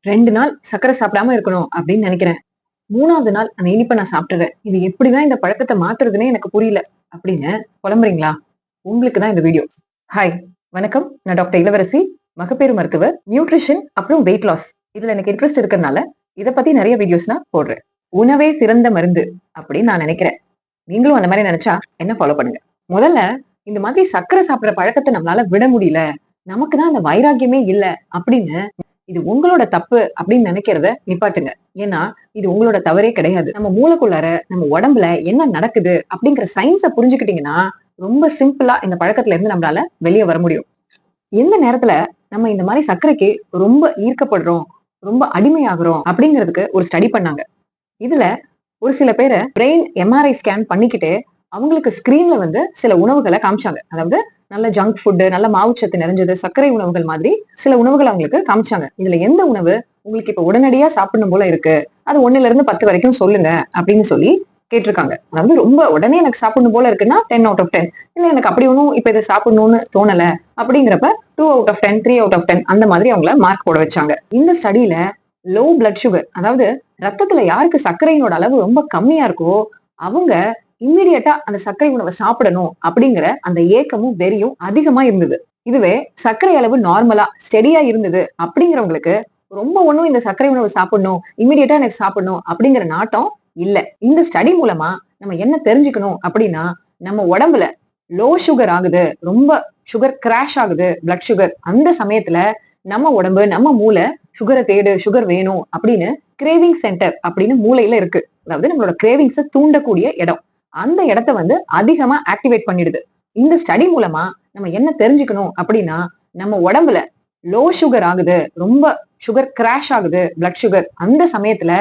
2 நாள் சர்க்கரை சாப்பிடாம இருக்கணும் அப்படின்னு நினைக்கிறேன். 3வது நாள் அந்த இனிப்ப நான் சாப்பிட்டுறேன். இது எப்படிதான் இந்த பழக்கத்த மாத்துறதுன்னே எனக்கு புரியல அப்படின்னு புலம்புறீங்களா? உங்களுக்கு தான் இந்த வீடியோ. ஹாய், வணக்கம். நான் டாக்டர் இளவரசி, மகப்பேறு மருத்துவர், நியூட்ரிஷன் அப்புறம் வெயிட் லாஸ். இதுல எனக்கு இன்ட்ரெஸ்ட் இருக்கறனால இத பத்தி நிறைய வீடியோஸ் நான் போடுறேன். உணவே சிறந்த மருந்து அப்படின்னு நான் நினைக்கிறேன். நீங்களும் அந்த மாதிரி நினைச்சா என்ன ஃபாலோ பண்ணுங்க. முதல்ல இந்த மாதிரி சர்க்கரை சாப்பிடுற பழக்கத்தை நம்மளால விட முடியல. நமக்கு தான் அந்த வைராக்கியமே இல்ல அப்படின்னு இது உங்களோட தப்பு அப்படின்னு நினைக்கிறத நிப்பாட்டுங்க. ஏன்னா இது உங்களோட தவறே கிடையாது. நம்ம மூளைக்குள்ளார நம்ம உடம்புல என்ன நடக்குது அப்படிங்கிற சயின்ஸ புரிஞ்சுக்கிட்டீங்கன்னா ரொம்ப சிம்பிளா இந்த பழக்கத்துல இருந்து நம்மளால வெளியே வர முடியும். எந்த நேரத்துல நம்ம இந்த மாதிரி சர்க்கரைக்கு ரொம்ப ஈர்க்கப்படுறோம், ரொம்ப அடிமையாகிறோம் அப்படிங்கிறதுக்கு ஒரு ஸ்டடி பண்ணாங்க. இதுல ஒரு சில பேரை பிரெயின் எம்ஆர்ஐ ஸ்கேன் பண்ணிக்கிட்டு அவங்களுக்கு ஸ்கிரீன்ல வந்து சில உணவுகளை காமிச்சாங்க. அதாவது நல்ல ஜங்க் ஃபுட்டு, நல்ல மாவுச்சத்து நிறைஞ்சது, சர்க்கரை உணவுகள் மாதிரி சில உணவுகள் அவங்களுக்கு காமிச்சாங்க. இதுல எந்த உணவு உங்களுக்கு இப்ப உடனடியா சாப்பிடணும் போல இருக்கு, அது 1ல இருந்து 10 வரைக்கும் சொல்லுங்க அப்படின்னு சொல்லி கேட்டிருக்காங்க. அதாவது ரொம்ப உடனே எனக்கு சாப்பிடணும் போல இருக்குன்னா 10 அவுட் ஆஃப் 10. இல்ல எனக்கு அப்படி ஒன்றும் இப்ப இதை சாப்பிடணும்னு தோணல அப்படிங்கிறப்ப 2 அவுட் ஆஃப் 10, 3 அவுட் ஆஃப் 10 அந்த மாதிரி அவங்கள மார்க் போட வச்சாங்க. இந்த ஸ்டடியில லோ பிளட் சுகர், அதாவது ரத்தத்துல யாருக்கு சர்க்கரையினோட அளவு ரொம்ப கம்மியா இருக்கோ அவங்க இம்மிடியட்டா அந்த சர்க்கரை உணவை சாப்பிடணும் அப்படிங்கிற அந்த ஏக்கமும் வெறியும் அதிகமா இருந்தது. இதுவே சர்க்கரை அளவு நார்மலா ஸ்டெடியா இருந்தது அப்படிங்கிறவங்களுக்கு ரொம்ப ஒண்ணும் இந்த சர்க்கரை உணவு சாப்பிடணும், இம்மிடியட்டா எனக்கு சாப்பிடணும் அப்படிங்கிற நாட்டம் இல்ல. இந்த ஸ்டடி மூலமா நம்ம என்ன தெரிஞ்சுக்கணும் அப்படின்னா, நம்ம உடம்புல லோ சுகர் ஆகுது, ரொம்ப சுகர் கிராஷ் ஆகுது, பிளட் சுகர், அந்த சமயத்துல நம்ம உடம்பு நம்ம மூளை சுகரை தேடு, சுகர் வேணும் அப்படின்னு கிரேவிங் சென்டர் அப்படின்னு மூளையில இருக்கு. அதாவது நம்மளோட கிரேவிங்ஸை தூண்டக்கூடிய இடம். அந்த இடத்த வந்து அதிகமா ஆக்டிவேட் பண்ணிடுது. இந்த ஸ்டடி மூலமா நம்ம என்ன தெரிஞ்சுக்கணும் அப்படின்னா, நம்ம உடம்புல லோ சுகர் ஆகுது, ரொம்ப சுகர் கிராஷ் ஆகுது, பிளட் சுகர், அந்த சமயத்துல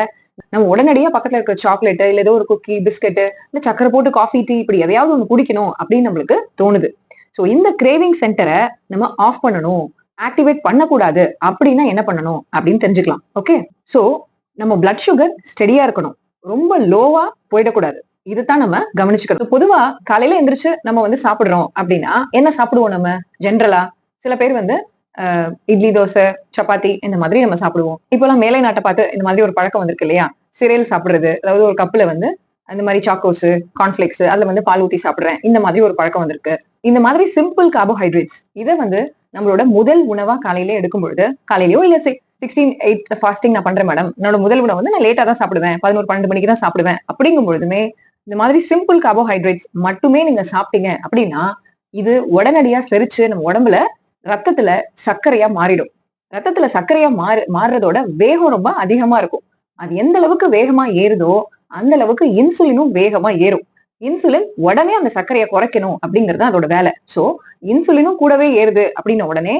நம்ம உடனடியா பக்கத்துல இருக்கிற சாக்லேட் இல்ல ஏதோ ஒரு குக்கி, பிஸ்கெட், இல்ல சக்கரை போட்டு காஃபி, டீ இப்படி எதையாவது ஒண்ணு குடிக்கணும் அப்படின்னு நம்மளுக்கு தோணுது. சோ இந்த கிரேவிங் சென்டரை நம்ம ஆஃப் பண்ணணும், ஆக்டிவேட் பண்ணக்கூடாது அப்படின்னா என்ன பண்ணணும் அப்படின்னு தெரிஞ்சுக்கலாம். ஓகே, சோ நம்ம பிளட் சுகர் ஸ்டெடியா இருக்கணும், ரொம்ப லோவா போயிடக்கூடாது. இதுதான் நம்ம கவனிச்சுக்கணும். பொதுவா காலையில எந்திரிச்சு நம்ம வந்து சாப்பிடுறோம் அப்படின்னா என்ன சாப்பிடுவோம் நம்ம ஜென்ரலா? சில பேர் வந்து இட்லி, தோசை, சப்பாத்தி இந்த மாதிரி நம்ம சாப்பிடுவோம். இப்பெல்லாம் மேலை நாட்டை பார்த்து இந்த மாதிரி ஒரு பழக்கம் வந்திருக்கு இல்லையா? சிரியல் சாப்பிடுறது, அதாவது ஒரு கப்புல வந்து அந்த மாதிரி சாக்கோஸ், கார்ன்ஃபிளேக்ஸ், அதுல வந்து பால் ஊத்தி சாப்பிடுறேன், இந்த மாதிரி ஒரு பழக்கம் வந்திருக்கு. இந்த மாதிரி சிம்பிள் கார்போஹைட்ரேட்ஸ் இதை வந்து நம்மளோட முதல் உணவா காலையில எடுக்கும் பொழுது, காலையிலயோ இல்ல 16:8 ஃபாஸ்டிங் நான் பண்றேன் மேடம், என்னோட முதல் உணவு வந்து நான் லேட்டா தான் சாப்பிடுவேன், 11, 12 மணிக்கு தான் சாப்பிடுவேன் அப்படிங்கும் பொழுதுமே இந்த மாதிரி சிம்பிள் கார்போஹைட்ரேட்ஸ் மட்டுமே நீங்க சாப்பிட்டீங்க அப்படின்னா இது உடனடியா செரிச்சு நம்ம உடம்புல ரத்தத்துல சர்க்கரையா மாறிடும். ரத்தத்துல சர்க்கரையா மாறுறதோட வேகம் ரொம்ப அதிகமா இருக்கும். அது எந்த அளவுக்கு வேகமா ஏறுதோ அந்த அளவுக்கு இன்சுலினும் வேகமா ஏறும். இன்சுலின் உடனே அந்த சர்க்கரையை குறைக்கணும் அப்படிங்கிறது அதோட வேலை. சோ இன்சுலினும் கூடவே ஏறுது அப்படின்ன உடனே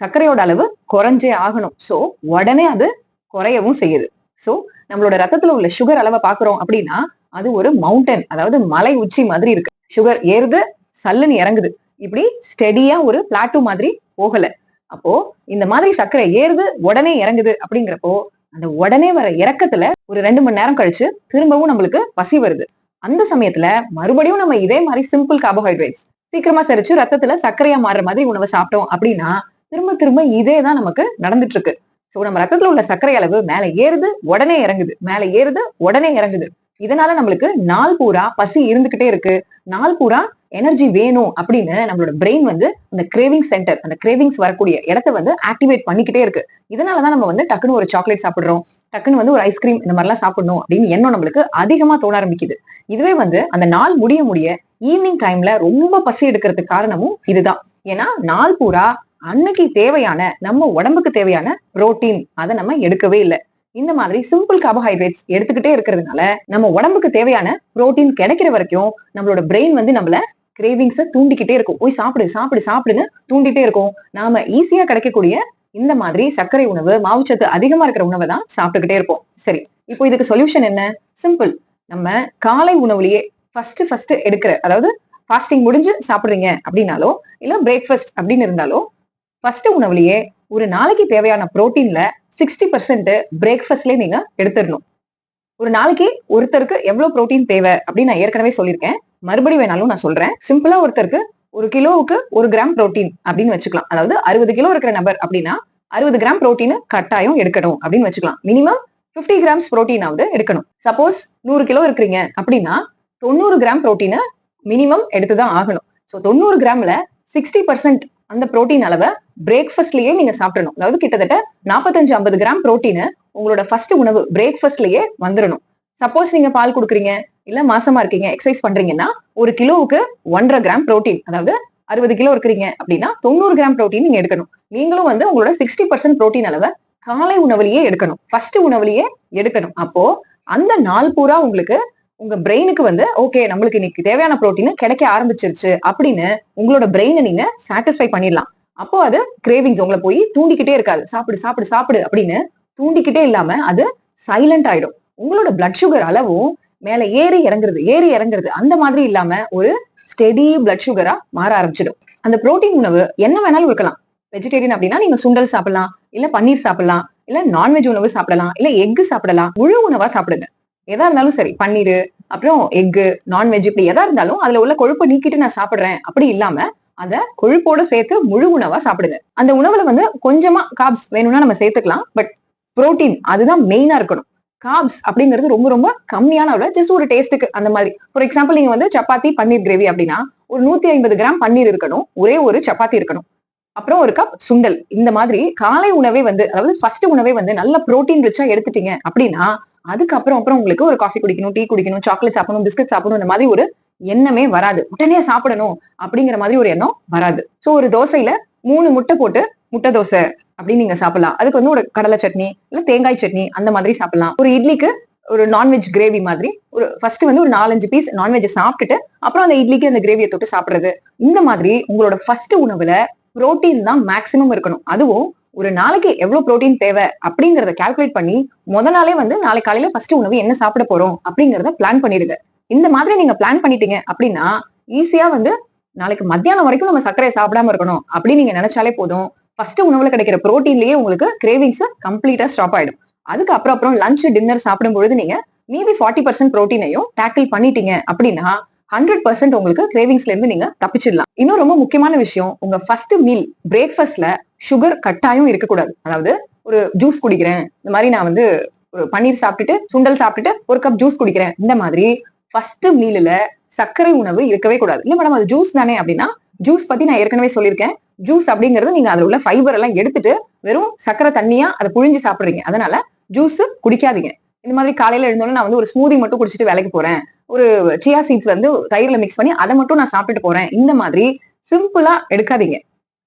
சர்க்கரையோட அளவு குறைஞ்சே ஆகணும். சோ உடனே அது குறையவும் செய்யுது. சோ நம்மளோட ரத்தத்துல உள்ள சுகர் அளவை பாக்குறோம் அப்படின்னா அது ஒரு மவுண்டன், அதாவது மலை உச்சி மாதிரி இருக்கு. சுகர் ஏறுது, சல்லுன்னு இறங்குது, இப்படி ஸ்டெடியா ஒரு பிளாட்டூ மாதிரி போகல. அப்போ இந்த மாதிரி சர்க்கரை ஏறுது உடனே இறங்குது அப்படிங்கிறப்போ அந்த உடனே வர இறக்கத்துல ஒரு 2 மணி நேரம் கழிச்சு திரும்பவும் நம்மளுக்கு பசி வருது. அந்த சமயத்துல மறுபடியும் நம்ம இதே மாதிரி சிம்பிள் கார்போஹைட்ரேட்ஸ் சீக்கிரமா செரிச்சு ரத்தத்துல சர்க்கரையா மாறுற மாதிரி உணவை சாப்பிட்டோம் அப்படின்னா திரும்ப திரும்ப இதே தான் நமக்கு நடந்துட்டு இருக்கு. சோ நம்ம ரத்தத்துல உள்ள சர்க்கரை அளவு மேல ஏறுது உடனே இறங்குது, மேல ஏறுது உடனே இறங்குது. இதனால நம்மளுக்கு நாள் பூரா பசி இருந்துகிட்டே இருக்கு, நாள் பூரா எனர்ஜி வேணும் அப்படின்னு நம்மளோட பிரெயின் வந்து அந்த கிரேவிங் சென்டர், அந்த கிரேவிங்ஸ் வரக்கூடிய இடத்த வந்து ஆக்டிவேட் பண்ணிக்கிட்டே இருக்கு. இதனாலதான் நம்ம வந்து டக்குன்னு ஒரு சாக்லேட் சாப்பிடுறோம், டக்குன்னு வந்து ஒரு ஐஸ்கிரீம் இந்த மாதிரிலாம் சாப்பிடணும் அப்படின்னு எண்ணம் நம்மளுக்கு அதிகமா தோண ஆரம்பிக்குது. இதுவே வந்து அந்த நாள் முடிய முடிய ஈவினிங் டைம்ல ரொம்ப பசி எடுக்கிறதுக்கு காரணமும் இதுதான். ஏன்னா நாள் பூரா அன்னைக்கு தேவையான நம்ம உடம்புக்கு தேவையான புரோட்டீன் அதை நம்ம எடுக்கவே இல்லை. இந்த மாதிரி சிம்பிள் கார்போஹைட்ரேட்ஸ் எடுத்துக்கிட்டே இருக்கிறதுனால நம்ம உடம்புக்கு தேவையான புரோட்டீன் கிடைக்கிற வரைக்கும் நம்மளோட பிரெயின் வந்து நம்மள கிரேவிங்ஸை தூண்டிக்கிட்டே இருக்கும். போய் சாப்பிடு சாப்பிடு சாப்பிடுன்னு தூண்டிட்டே இருக்கும். நாம ஈஸியா கிடைக்கக்கூடிய இந்த மாதிரி சர்க்கரை உணவு, மாவுச்சத்து அதிகமா இருக்கிற உணவை தான் சாப்பிட்டுக்கிட்டே இருப்போம். சரி, இப்போ இதுக்கு சொல்யூஷன் என்ன? சிம்பிள். நம்ம காலை உணவுலயே ஃபர்ஸ்ட் எடுக்கிற, அதாவது ஃபாஸ்டிங் முடிஞ்சு சாப்பிடுறீங்க அப்படின்னாலோ இல்ல பிரேக்ஃபாஸ்ட் அப்படின்னு இருந்தாலோ ஃபர்ஸ்ட் உணவுலயே ஒரு நாளைக்கு தேவையான புரோட்டீன்ல 60% பிரேக்ஃபாஸ்ட்லயே நீங்க எடுத்துடணும். ஒரு நாளைக்கு ஒருத்தருக்கு எவ்வளவு புரோட்டீன் தேவை அப்படின்னு நான் ஏற்கனவே சொல்லியிருக்கேன். மறுபடியும் வேணாலும் நான் சொல்றேன். சிம்பிளா ஒருத்தருக்கு 1 கிலோவுக்கு 1 கிராம் புரோட்டீன் அப்படின்னு வச்சுக்கலாம். அதாவது 60 கிலோ இருக்கிற நபர் அப்படின்னா 60 கிராம் புரோட்டீன் கட்டாயம் எடுக்கணும் அப்படின்னு வச்சுக்கலாம். மினிமம் 50 கிராம்ஸ் புரோட்டீனாவது எடுக்கணும். சப்போஸ் 100 கிலோ இருக்கிறீங்க அப்படின்னா 90 கிராம் புரோட்டீனை மினிமம் எடுத்துதான் ஆகணும். ஸோ 90 கிராம்ல 60% அந்த புரோட்டீன் அளவை பிரேக்ஃபாஸ்ட்லயே நீங்க சாப்பிடணும். அதாவது கிட்டத்தட்ட 45-50 கிராம் புரோட்டீன் உங்களோட ஃபர்ஸ்ட் உணவு பிரேக்ஃபாஸ்ட்லயே வந்துடணும். சப்போஸ் நீங்க பால் கொடுக்குறீங்க, இல்ல மாசமா இருக்கீங்க, எக்ஸசைஸ் பண்றீங்கன்னா 1 கிலோவுக்கு 1.5 கிராம் புரோட்டீன், அதாவது 60 கிலோ இருக்கிறீங்க அப்படின்னா 90 கிராம் புரோட்டீன் நீங்க எடுக்கணும். நீங்களும் வந்து உங்களோட 60% புரோட்டீன் அளவை காலை உணவுலயே எடுக்கணும், ஃபர்ஸ்ட் உணவுலயே எடுக்கணும். அப்போ அந்த நாள் பூரா உங்களுக்கு உங்க பிரெயினுக்கு வந்து ஓகே நம்மளுக்கு இன்னைக்கு தேவையான புரோட்டீன் கிடைக்க ஆரம்பிச்சிருச்சு அப்படின்னு உங்களோட பிரெயினை நீங்க சாட்டிஸ்ஃபை பண்ணிடலாம். அப்போ அது கிரேவிங்ஸ் உங்களை போய் தூண்டிக்கிட்டே இருக்காது. சாப்பிடு சாப்பிடு சாப்பிடு அப்படின்னு தூண்டிக்கிட்டே இல்லாம அது சைலண்ட் ஆயிடும். உங்களோட பிளட் சுகர் அளவும் மேல ஏறி இறங்குறது அந்த மாதிரி இல்லாம ஒரு ஸ்டெடி பிளட் சுகரா மாற ஆரம்பிச்சிடும். அந்த புரோட்டீன் உணவு என்ன வேணாலும் இருக்கலாம். வெஜிடேரியன் அப்படின்னா நீங்க சுண்டல் சாப்பிடலாம், இல்ல பன்னீர் சாப்பிடலாம், இல்ல நான்வெஜ் உணவு சாப்பிடலாம், இல்ல எக் சாப்பிடலாம். முழு உணவா சாப்பிடுங்க. எதா இருந்தாலும் சரி, பன்னீர் அப்புறம் எக்கு நான்வெஜ் இப்படி எதா இருந்தாலும் அதுல உள்ள கொழுப்பை நீக்கிட்டு நான் சாப்பிடுறேன் அப்படி இல்லாம அத கொழுப்போட சேர்த்து முழு உணவா சாப்பிடுங்க. அந்த உணவுல வந்து கொஞ்சமா கார்ப்ஸ் வேணும்னா நம்ம சேர்த்துக்கலாம். பட் புரோட்டீன் அதுதான் மெயினா இருக்கணும். கார்ப்ஸ் அப்படிங்கிறது ரொம்ப ரொம்ப கம்மியான அளவுல ஜஸ்ட் ஒரு டேஸ்ட்டுக்கு அந்த மாதிரி. ஃபார் எக்ஸாம்பிள் நீங்க வந்து சப்பாத்தி பன்னீர் கிரேவி அப்படின்னா ஒரு 150 கிராம் பன்னீர் இருக்கணும், ஒரே ஒரு சப்பாத்தி இருக்கணும், அப்புறம் ஒரு கப் சுண்டல். இந்த மாதிரி காலை உணவே வந்து அதாவது ஃபர்ஸ்ட் உணவே வந்து நல்ல புரோட்டீன் ரிச்சா எடுத்துட்டீங்க அப்படின்னா அதுக்கப்புறம் உங்களுக்கு ஒரு காஃபி குடிக்கணும், டீ குடிக்கணும், சாக்லேட் சாப்பிடணும், பிஸ்கட் சாப்பிடணும், இந்த மாதிரி ஒரு எண்ணமே வராது. உடனே சாப்பிடணும் அப்படிங்கிற மாதிரி ஒரு எண்ணம் வராது. சோ ஒரு தோசையில 3 முட்டை போட்டு முட்டை தோசை அப்படின்னு நீங்க சாப்பிடலாம். அதுக்கு வந்து ஒரு கடலை சட்னி இல்ல தேங்காய் சட்னி அந்த மாதிரி சாப்பிடலாம். ஒரு இட்லிக்கு ஒரு நான்வெஜ் கிரேவி மாதிரி ஒரு ஃபர்ஸ்ட் வந்து ஒரு 4-5 பீஸ் நான்வெஜ் சாப்பிட்டுட்டு அப்புறம் அந்த இட்லிக்கு அந்த கிரேவியை தொட்டு சாப்பிடுறது. இந்த மாதிரி உங்களோட ஃபர்ஸ்ட் உணவுல புரோட்டீன் தான் மேக்சிமம் இருக்கணும். அதுவும் ஒரு நாளைக்கு எவ்வளவு புரோட்டீன் தேவை அப்படிங்கறத கால்குலேட் பண்ணி நாளே வந்து நாளை காலையில ஃபர்ஸ்ட் உணவு என்ன சாப்பிட போறோம் அப்படிங்கறத பிளான் பண்ணிடுங்க. இந்த மாதிரி நீங்க பிளான் பண்ணிட்டீங்க அப்படின்னா ஈஸியா வந்து நாளைக்கு மத்தியானம் வரைக்கும் நம்ம சர்க்கரையை சாப்பிடாம இருக்கணும் அப்படின்னு நீங்க நினைச்சாலே போதும். ஃபர்ஸ்ட் உணவுல கிடைக்கிற புரோட்டீன்லயே உங்களுக்கு கிரேவிங்ஸ் கம்ப்ளீட்டா ஸ்டாப் ஆயிடும். அதுக்கு அப்புறம் லஞ்ச் டின்னர் சாப்பிடும் பொழுது நீங்க மீதி 40% புரோட்டீனையும் டேக்கிள் பண்ணிட்டீங்க அப்படின்னா 100% உங்களுக்கு கிரேவிங்ஸ்ல இருந்து நீங்க தப்பிச்சிடலாம். இன்னும் ரொம்ப முக்கியமான விஷயம், உங்க ஃபர்ஸ்ட் மீல் பிரேக்ஃபாஸ்ட்ல சுகர் கட்டாயம் இருக்கக்கூடாது. அதாவது ஒரு ஜூஸ் குடிக்கிறேன், இந்த மாதிரி நான் வந்து ஒரு பன்னீர் சாப்பிட்டுட்டு சுண்டல் சாப்பிட்டுட்டு ஒரு கப் ஜூஸ் குடிக்கிறேன், இந்த மாதிரி ஃபர்ஸ்ட் மீல்ல சர்க்கரை உணவு இருக்கவே கூடாது. இல்ல மேடம் அது ஜூஸ் தானே அப்படின்னா ஜூஸ் பத்தி நான் ஏற்கனவே சொல்லியிருக்கேன். ஜூஸ் அப்படிங்கிறது நீங்க அதுல உள்ள ஃபைபர் எல்லாம் எடுத்துட்டு வெறும் சர்க்கரை தண்ணியா அதை புழிஞ்சு சாப்பிடுறீங்க. அதனால ஜூஸ் குடிக்காதீங்க. இந்த மாதிரி காலையில எழுந்தோன்னு நான் வந்து ஒரு ஸ்மூதி மட்டும் குடிச்சிட்டு வேலைக்கு போறேன், ஒரு சியா சீட்ஸ் வந்து தயிர்ல மிக்ஸ் பண்ணி அதை மட்டும் நான் சாப்பிட்டுட்டு போறேன், இந்த மாதிரி சிம்பிளா எடுக்காதீங்க.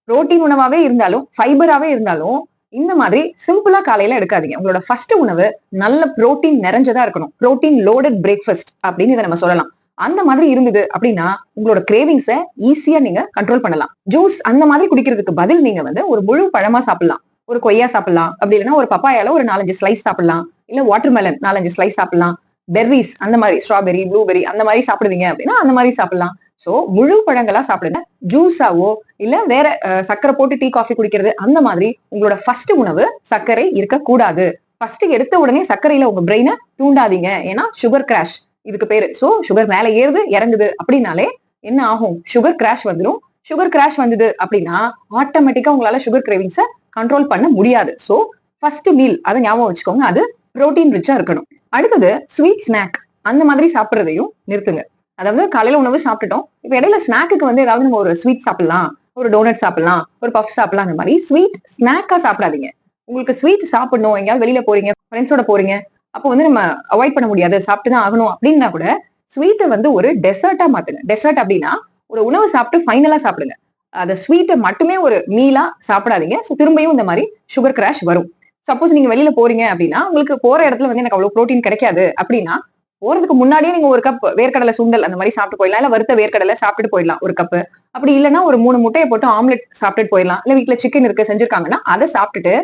புரோட்டீன் உணவாவே இருந்தாலும் ஃபைபராவே இருந்தாலும் இந்த மாதிரி சிம்பிளா காலையில எடுக்காதீங்க. உங்களோட ஃபர்ஸ்ட் உணவு நல்ல புரோட்டீன் நிறைஞ்சதா இருக்கணும். புரோட்டீன் லோடட் பிரேக்ஃபாஸ்ட் அப்படின்னு இதை நம்ம சொல்லலாம். அந்த மாதிரி இருந்தது அப்படின்னா உங்களோட கிரேவிங்ஸை ஈஸியா நீங்க கண்ட்ரோல் பண்ணலாம். ஜூஸ் அந்த மாதிரி குடிக்கிறதுக்கு பதில் நீங்க வந்து ஒரு முழு பழமா சாப்பிடலாம், ஒரு கொய்யா சாப்பிடலாம், அப்படி இல்லைன்னா ஒரு பப்பாயால ஒரு 4-5 ஸ்லைஸ் சாப்பிடலாம், இல்ல வாட்டர்மெலன் 4-5 ஸ்லைஸ் சாப்பிடலாம், பெர்ரிஸ் அந்த மாதிரி ஸ்ட்ராபெரி ப்ளூபெரி அந்த மாதிரி சாப்பிடுவீங்க அப்படின்னா அந்த மாதிரி சாப்பிடலாம். சோ முழு பழங்களா சாப்பிடுங்க. ஜூஸாவோ இல்ல வேற சர்க்கரை போட்டு டீ காஃபி குடிக்கிறது அந்த மாதிரி உங்களோட ஃபர்ஸ்ட் உணவு சர்க்கரை இருக்கக்கூடாது. ஃபர்ஸ்ட் எடுத்த உடனே சர்க்கரையில உங்க பிரெயினை தூண்டாதீங்க. ஏன்னா சுகர் கிராஷ் இதுக்கு பேரு. சோ சுகர் மேல ஏறுது இறங்குது அப்படின்னாலே என்ன ஆகும், சுகர் கிராஷ் வந்துடும். சுகர் கிராஷ் வந்தது அப்படின்னா ஆட்டோமேட்டிக்கா உங்களால சுகர் கிரேவிங்ஸை கண்ட்ரோல் பண்ண முடியாது. சோ ஃபர்ஸ்ட் மீல் அதை ஞாபகம் வச்சுக்கோங்க, அது புரோட்டீன் ரிச்சா இருக்கணும். அடுத்தது ஸ்வீட் ஸ்நாக் அந்த மாதிரி சாப்பிடுறதையும் நிறுத்துங்க. அதாவது காலையில உணவு சாப்பிட்டுட்டோம், இப்ப இடையில ஸ்நாக்குக்கு வந்து ஏதாவது நம்ம ஒரு ஸ்வீட் சாப்பிடலாம், ஒரு டோனட் சாப்பிடலாம், ஒரு பஃப் சாப்பிடலாம், அந்த மாதிரி ஸ்வீட் ஸ்நாக்கா சாப்பிடாதீங்க. உங்களுக்கு ஸ்வீட் சாப்பிடணும், எங்கேயாவது வெளியில போறீங்க, ஃப்ரெண்ட்ஸோட போறீங்க, அப்போ வந்து நம்ம அவாய்ட் பண்ண முடியாது, சாப்பிட்டுதான் ஆகணும் அப்படின்னா கூட ஸ்வீட்டை வந்து ஒரு டெசர்ட்டா மாத்துங்க. டெசர்ட் அப்படின்னா ஒரு உணவு சாப்பிட்டு ஃபைனலா சாப்பிடுங்க. அந்த ஸ்வீட்டை மட்டுமே ஒரு மீலா சாப்பிடாதீங்க. ஸோ திரும்பியும் இந்த மாதிரி சுகர் கிராஷ் வரும். சப்போஸ் நீங்க வெளியில போறீங்க அப்படின்னா உங்களுக்கு போற இடத்துல வந்து எனக்கு அவ்வளவு புரோட்டீன் கிடைக்காது அப்படின்னா போறதுக்கு முன்னாடியே நீங்க ஒரு கப் வேர்க்கடலை சுண்டல் அந்த மாதிரி சாப்பிட்டு போயிடலாம், இல்ல வறுத்த வேர்க்கடலை சாப்பிட்டு போயிடலாம் ஒரு கப். அப்படி இல்லைன்னா ஒரு 3 முட்டையை போட்டு ஆம்லெட் சாப்பிட்டுட்டு போயிடலாம், இல்ல வீட்டுல சிக்கன் இருக்கு செஞ்சிருக்காங்கன்னா அதை சாப்பிட்டுட்டு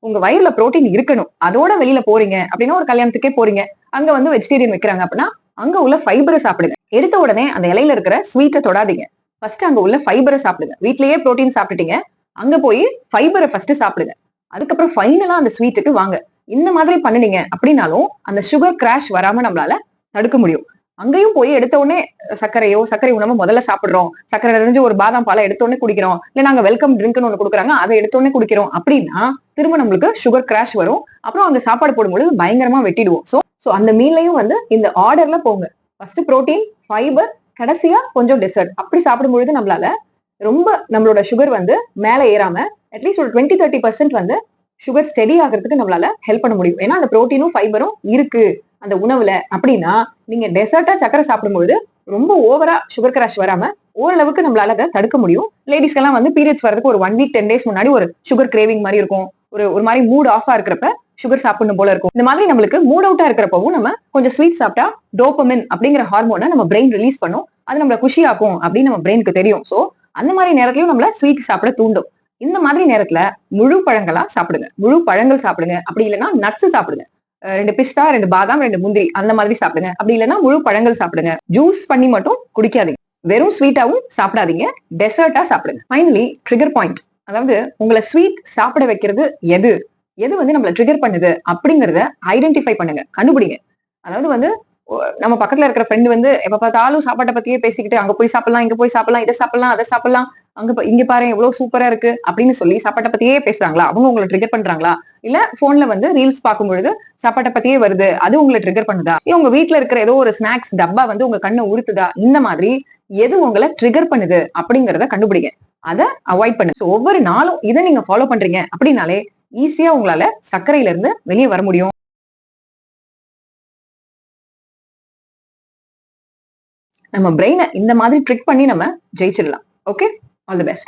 உங்க வயிறுல புரோட்டீன் இருக்கணும். அதோட வெளியில போறீங்க அப்படின்னா ஒரு கல்யாணத்துக்கே போறீங்க, அங்க வந்து வெஜிடேரியன் வைக்கிறாங்க அப்படின்னா அங்க உள்ள ஃபைபரை சாப்பிடுங்க. எடுத்த உடனே அந்த இலையில இருக்கிற ஸ்வீட்டை தொடாதீங்க. ஃபர்ஸ்ட் அங்க உள்ள ஃபைபரை சாப்பிடுங்க. வீட்லயே புரோட்டீன் சாப்பிட்டுட்டீங்க, அங்க போய் ஃபைபரை ஃபர்ஸ்ட் சாப்பிடுங்க. அதுக்கப்புறம் ஃபைனலா அந்த ஸ்வீட்டுக்கு வாங்க. இந்த மாதிரி பண்ணுனீங்க அப்படின்னாலும் அந்த சுகர் கிராஷ் வராம நம்மளால தடுக்க முடியும். அங்கேயும் போய் எடுத்த உடனே சர்க்கரை உணவு முதல்ல சாப்பிடுறோம், சர்க்கரை நிறைஞ்சு ஒரு பாதாம் பாலை எடுத்த உடனே குடிக்கிறோம், இல்ல நாங்க வெல்கம் ட்ரிங்க்னு ஒண்ணு கொடுக்குறாங்க அதை எடுத்த உடனே குடிக்கிறோம் அப்படின்னா திரும்ப நம்மளுக்கு சுகர் கிராஷ் வரும். அப்புறம் அங்க சாப்பாடு போடும்போது பயங்கரமா வெட்டிடுவோம். சோ அந்த மீன்லயும் வந்து இந்த ஆர்டர்ல போங்க. ஃபர்ஸ்ட் புரோட்டீன், ஃபைபர், கடைசியா கொஞ்சம் டெசர்ட். அப்படி சாப்பிடும்பொழுது நம்மளால ரொம்ப நம்மளோட சுகர் வந்து மேல ஏறாம அட்லீஸ்ட் ஒரு 20-30% வந்து சுகர் ஸ்டெடி ஆகிறதுக்கு நம்மளால ஹெல்ப் பண்ண முடியும். ஏன்னா அந்த புரோட்டீனும் ஃபைபரும் இருக்கு அந்த உணவுல அப்படின்னா நீங்க டெசர்ட்டா சக்கரை சாப்பிடும்போது ரொம்ப ஓவரா சுகர் கிராஷ் வராம ஓரளவுக்கு நம்மளால அதை தடுக்க முடியும். லேடிஸ்க்கெல்லாம் வந்து பீரியட்ஸ் வரதுக்கு ஒரு 1 வீக் 10 டேஸ் முன்னாடி ஒரு சுகர் கிரேவிங் மாதிரி இருக்கும். ஒரு மாதிரி மூட் ஆஃபா இருக்கிறப்ப சுகர் சாப்பிடணும் போல இருக்கும். இந்த மாதிரி நம்மளுக்கு மூட் அவுட்டா இருக்கிறப்பவும் நம்ம கொஞ்சம் ஸ்வீட் சாப்பிட்டா டோபமின் அப்படிங்கிற ஹார்மோனை நம்ம பிரெயின் ரிலீஸ் பண்ணும். அது நம்மள குஷியாக்கும் அப்படின்னு நம்ம பிரெயினுக்கு தெரியும். சோ அந்த மாதிரி நேரத்திலயும் நம்மள ஸ்வீட் சாப்பிட தூண்டும். இந்த மாதிரி நேரத்துல முழு பழங்களா சாப்பிடுங்க. முழு பழங்கள் சாப்பிடுங்க. அப்படி இல்லைன்னா நட்ஸ் சாப்பிடுங்க. 2 பிஸ்தா, 2 பாதாம், 2 முந்திரி அந்த மாதிரி சாப்பிடுங்க. அப்படி இல்லைன்னா முழு பழங்கள் சாப்பிடுங்க. ஜூஸ் பண்ணி மட்டும் குடிக்காதீங்க. வெறும் ஸ்வீட்டாவும் சாப்பிடாதீங்க. டெசர்ட்டா சாப்பிடுங்க. Finally trigger point. அதாவது உங்களை ஸ்வீட் சாப்பிட வைக்கிறது எது எது வந்து நம்மள ட்ரிகர் பண்ணுது அப்படிங்கறத ஐடென்டிஃபை பண்ணுங்க, கண்டுபிடிங்க. அதாவது வந்து நம்ம பக்கத்துல இருக்கிற ஃப்ரெண்ட் வந்து எப்ப பார்த்தாலும் சாப்பாட்டை பத்தியே பேசிக்கிட்டு அங்க போய் சாப்பிடலாம், இங்க போய் சாப்பிடலாம், இதை சாப்பிடலாம், அதை சாப்பிடலாம், இங்க பாரு எவ்வளவு சூப்பரா இருக்கு அப்படின்னு சொல்லி சாப்பாட்டை பத்தியே பேசுறாங்களா? அவங்க உங்களை ட்ரிகர் பண்றாங்களா? இல்ல போன்ல வந்து ரீல்ஸ் பார்க்கும் பொழுது சாப்பாட்டை பத்தியே வருது, அது உங்களை ட்ரிகர் பண்ணுதா? இல்ல உங்க வீட்டுல இருக்கிற ஏதோ ஒரு ஸ்நாக்ஸ் டப்பா வந்து உங்க கண்ணை உறுத்துதா? இந்த மாதிரி எது உங்களை ட்ரிகர் பண்ணுது அப்படிங்கறத கண்டுபிடிங்க. அதை அவாய்ட் பண்ணுங்க. ஒவ்வொரு நாளும் இதை நீங்க ஃபாலோ பண்றீங்க அப்படின்னாலே ஈஸியா உங்களால சர்க்கரையில இருந்து வெளியே வர முடியும். நம்ம பிரெயினை இந்த மாதிரி ட்ரிக் பண்ணி நம்ம ஜெயிச்சிடலாம். Okay, all the best.